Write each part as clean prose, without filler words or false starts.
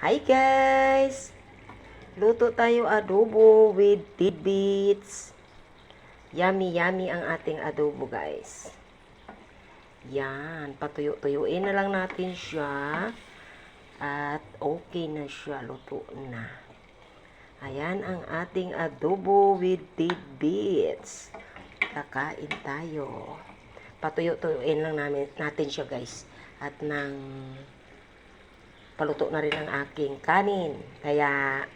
Hi guys! Luto tayo adobo with tidbits. Yummy yummy ang ating adobo guys. Yan, patuyo-tuyuin na lang natin siya. At okay na siya, luto na. Ayan ang ating adobo with tidbits. Kakain tayo. Patuyo-tuyuin lang natin siya guys. At nang paluto na rin ang aking kanin. Kaya,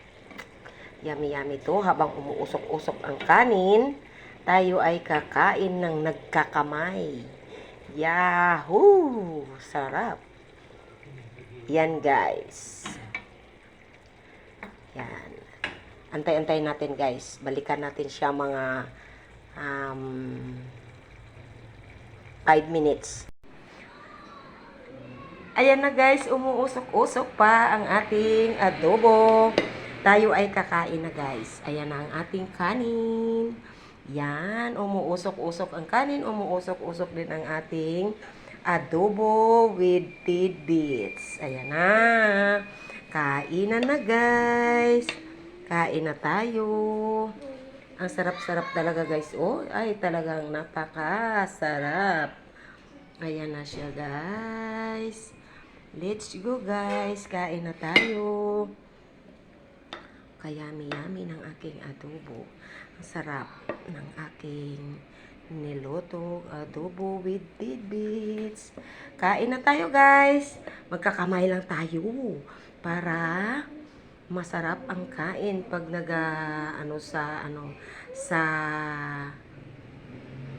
yummy-yummy to. Habang umuusok-usok ang kanin, tayo ay kakain ng nagkakamay. Yahoo! Sarap! Yan, guys. Yan. Antay-antay natin, guys. Balikan natin siya mga 5 minutes. Ayan na guys, umuusok-usok pa ang ating adobo. Tayo ay kakain na guys. Ayan na ang ating kanin. Yan, umuusok-usok ang kanin. Umuusok-usok din ang ating adobo with tidbits. Ayan na. Kainan na guys. Kain na tayo. Ang sarap-sarap talaga guys. Oh, ay talagang napakasarap. Ayan na siya guys. Let's go guys. Kain na tayo. Kayami-yami ng aking adobo. Ang sarap ng aking niluto adobo with tidbits. Kain na tayo guys. Magkakamay lang tayo para masarap ang kain pag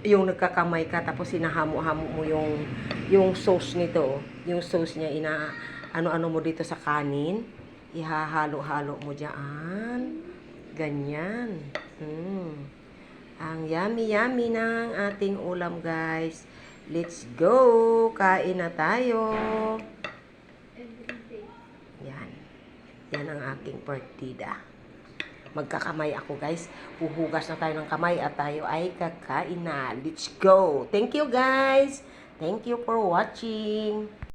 yung nagkakamay ka tapos hinahamo-hamo mo yung sauce nito, yung sauce niya ano mo dito sa kanin, ihahalo-halo mo diyan. Ganyan. Ang yummy-yummy ng ating ulam, guys. Let's go. Kain na tayo. Yan. Yan ang aking partida. Magkakamay ako guys. Huhugas na tayo ng kamay at tayo ay kakain na. Let's go. Thank you guys. Thank you for watching.